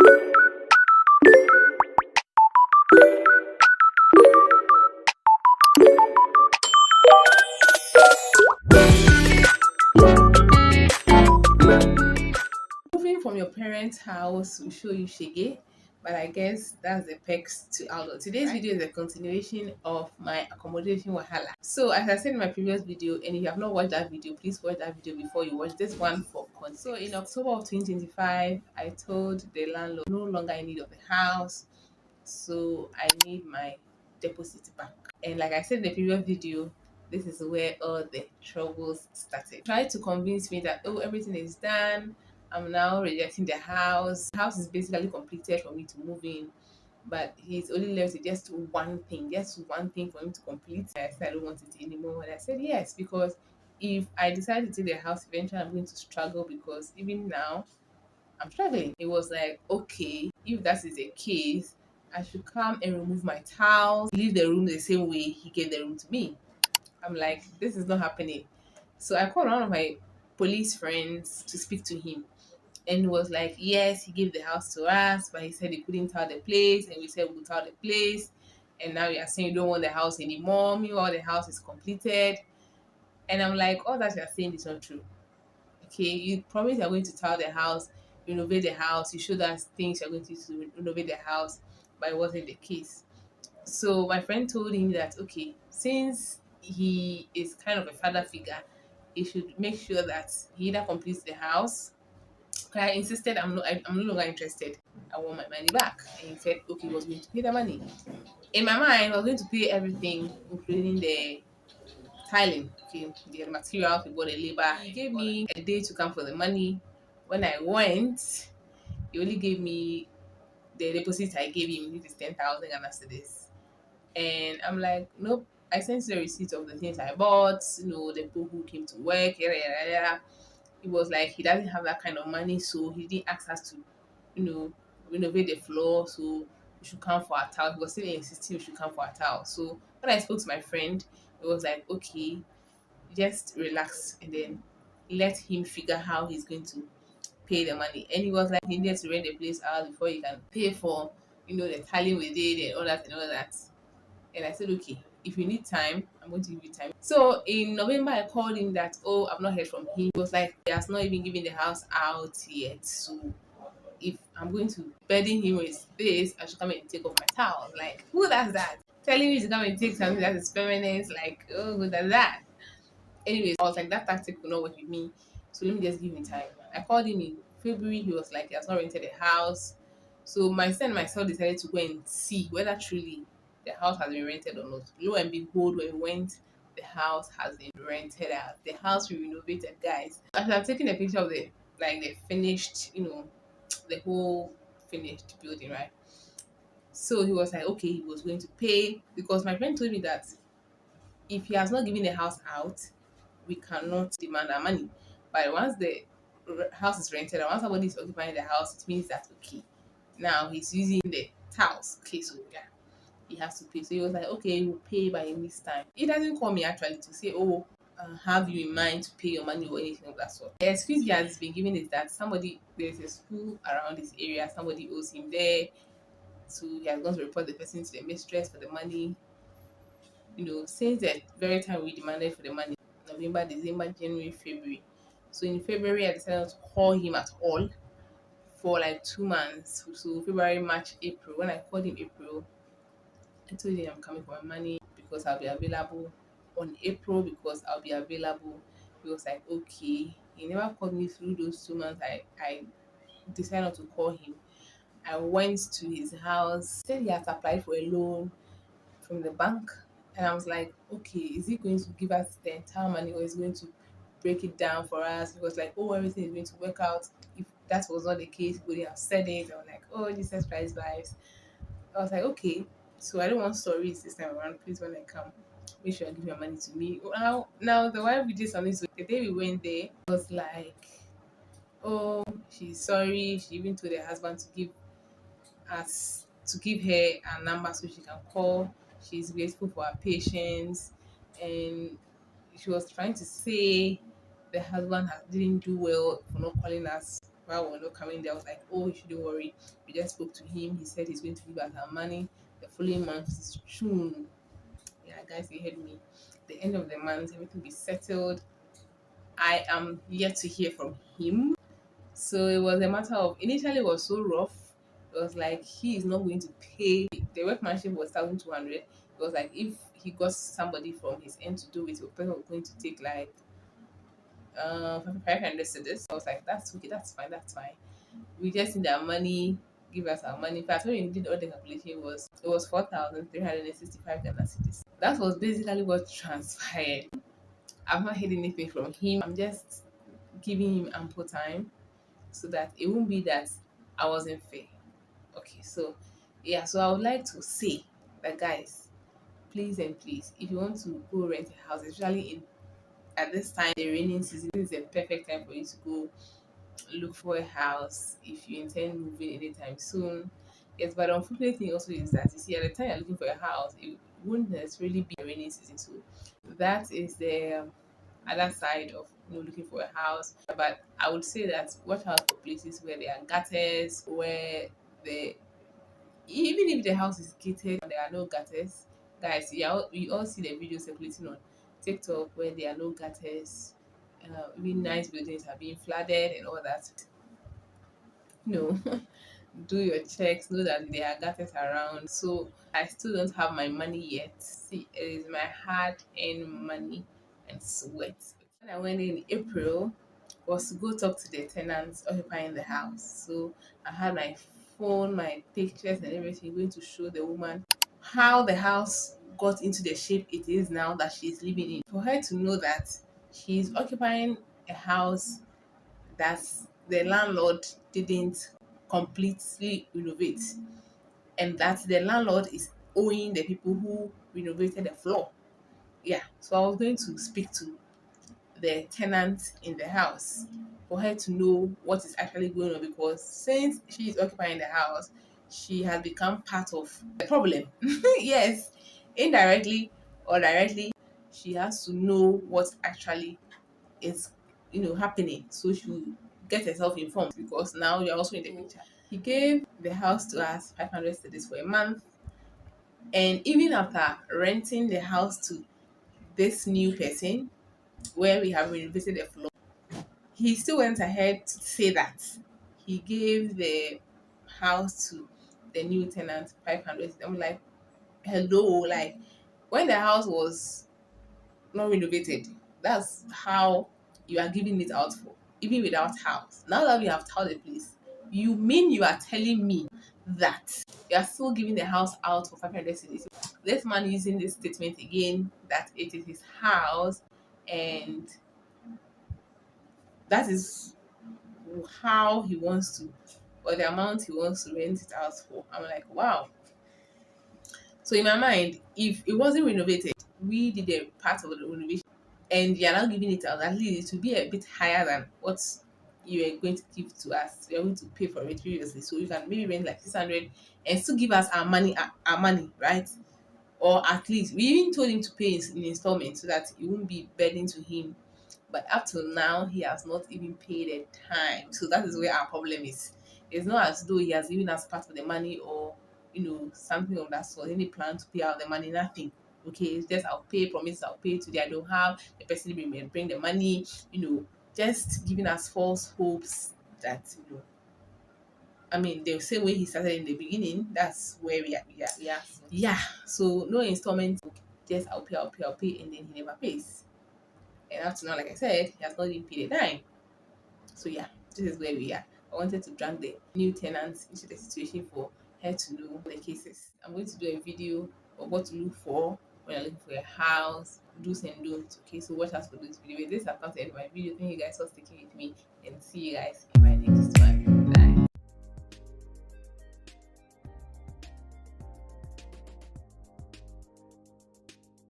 Moving from your parents' house will show you shege, but I guess that's the perks to outdoor. Today's video is a continuation of my accommodation wahala. So as I said in my previous video, and if you have not watched that video, please watch that video before you watch this one for context. So in October of 2025, I told the landlord no longer in need of the house, so I need my deposit back. And like I said in the previous video, this is where all the troubles started. Tried to convince me that oh, everything is done. I'm now rejecting the house. The house is basically completed for me to move in, but he's only left with just one thing for him to complete. I said I don't want it anymore, and I said yes, because if I decide to take the house, eventually I'm going to struggle, because even now I'm struggling. It was like, okay, if that is the case, I should come and remove my towels, leave the room the same way he gave the room to me. I'm like, this is not happening. So I called one of my police friends to speak to him. And he was like, yes, he gave the house to us, but he said he couldn't tell the place. And we said we'll tell the place. And now you are saying you don't want the house anymore. Meanwhile, the house is completed. And I'm like, all that you're saying is not true. Okay, you promise you're going to tell the house, renovate the house, you showed us things you're going to do to renovate the house, but it wasn't the case. So my friend told him that okay, since he is kind of a father figure, he should make sure that he either completes the house. I insisted I'm no longer interested. I want my money back. And he said okay, he was going to pay the money. In my mind, I was going to pay everything, including the tiling, okay, the materials, we got the labor. He gave me a day to come for the money. When I went, he only gave me the deposit I gave him, which is 10,000 Ghana cedis. And I'm like, nope. I sent the receipt of the things I bought, the people who came to work, yada yada yada. It was like he doesn't have that kind of money, so he didn't ask us to, you know, renovate the floor. So we should come for our towel. He was still insisting we should come for our towel. So when I spoke to my friend, it was like, okay, just relax and then let him figure how he's going to pay the money. And he was like, he needs to rent the place out before he can pay for, the tiling we did and all that and all that. And I said, okay, if you need time, I'm going to give you time. So in November, I called him that, oh, I've not heard from him. He was like, he has not even given the house out yet. So if I'm going to burden him with this, I should come and take off my towel. Like, who does that? Telling me to come and take something that is permanent, like, oh, who does that? Anyways, I was like, that tactic will not work with me. So let me just give him time. I called him in February. He was like, he has not rented a house. So my son and myself decided to go and see whether truly the house has been rented or not. Lo and behold, when we went, the house has been rented out. The house we renovated, guys. As I'm taking a picture of the finished, the whole finished building, right? So he was like, okay, he was going to pay, because my friend told me that if he has not given the house out, we cannot demand our money. But once the house is rented and once somebody is occupying the house, it means that okay, now he's using the tiles. Okay, so yeah, he has to pay. So he was like, okay, we'll pay by this time. He doesn't call me actually to say, oh, have you in mind to pay your money or anything of that sort. The excuse he has been given is that there's a school around this area, somebody owes him there. So he has gone to report the person to the mistress for the money. Since the very time we demanded for the money, November, December, January, February. So in February, I decided not to call him at all for like 2 months. So February, March, April. When I called him April, I told him I'm coming for my money because I'll be available on April, because I'll be available. He was like, okay. He never called me through those 2 months. I decided not to call him. I went to his house, said he has applied for a loan from the bank. And I was like, okay, is he going to give us the entire money, or is he going to break it down for us? Because like, oh, everything is going to work out. If that was not the case, he wouldn't have said it. I was like, oh, Jesus Christ vibes. I was like, okay, so I don't want stories this time around. Please, when I come, make sure I give your money to me. Now the wife we did something. So the day we went there, it was like, oh, she's sorry. She even told her husband to give her a number so she can call. She's grateful for her patience, and she was trying to say the husband didn't do well for not calling us while we're not coming there, I was like, oh, you shouldn't worry. We just spoke to him. He said he's going to give us our money the following month. It's June. Yeah, guys, you heard me. The end of the month, everything will be settled. I am yet to hear from him. So it was a matter of, initially it was so rough. It was like he is not going to pay. The workmanship was 1,200. It was like if he got somebody from his end to do it, the person was going to take like 500 cedis. I was like, that's okay, that's fine, that's fine. We just need our money, give us our money. In fact, when we did all the calculation, it was 4,365 Ghana cedis. That was basically what transpired. I've not heard anything from him. I'm just giving him ample time so that it won't be that I wasn't fair. Okay, so yeah, so I would like to say that, guys, please and please, if you want to go rent a house, especially in at this time, the raining season, this is the perfect time for you to go look for a house if you intend moving anytime soon. Yes, but the unfortunate thing also is that, you see, at the time you're looking for a house, it wouldn't necessarily be a rainy season. So that is the other side of looking for a house. But I would say that watch out for places where there are gutters, where the even if the house is gated and there are no gutters, guys, we all see the videos circulating on TikTok where there are no gutters. Even nice buildings are being flooded and all that. No, do your checks, know that there are gutters around. So I still don't have my money yet. See, it is my hard earned money and sweat. When I went in April was to go talk to the tenants occupying the house. So I had my phone, my pictures and everything going to show the woman how the house got into the shape it is now that she's living in. For her to know that she's occupying a house that the landlord didn't completely renovate, and that the landlord is owing the people who renovated the floor. Yeah, so I was going to speak to the tenant in the house for her to know what is actually going on, because since she is occupying the house, she has become part of the problem. Yes, indirectly or directly, she has to know what actually is happening, so she will get herself informed, because now you're also in the picture. He gave the house to us 500 cedis for a month, and even after renting the house to this new person where we have renovated the floor, he still went ahead to say that he gave the house to the new tenant 500. I'm like, hello, like, when the house was not renovated, that's how you are giving it out for, even without house. Now that we have tiled the place, you mean you are telling me that you are still giving the house out for 500 cedis? This man using this statement again that it is his house, and that is how he wants to, or the amount he wants to rent it out for. I'm like, wow. So in my mind, if it wasn't renovated, we did a part of the renovation, and you're now giving it out, at least it will be a bit higher than what you are going to give to us. We are going to pay for it previously, so you can maybe rent like 600 and still give us our money, right? Or at least we even told him to pay in installments so that it won't be burden to him. But up till now, he has not even paid a time. So that is where our problem is. It's not as though he has given us part of the money, or something of that sort. Any plan to pay out the money, nothing. Okay, it's just I'll pay, promise I'll pay today. I don't have the person bring the money. Just giving us false hopes that I mean, the same way he started in the beginning, that's where we are. Yeah. So no installment, just I'll pay, and then he never pays. And up to now, like I said, he has not even paid a dime. So yeah, this is where we are. I wanted to drag the new tenants into the situation for her to know the cases. I'm going to do a video of what to look for when you're looking for a house, do's and don'ts. Okay, so watch out for this video. With this, I've come to the end of my video. Thank you guys for sticking with me, and see you guys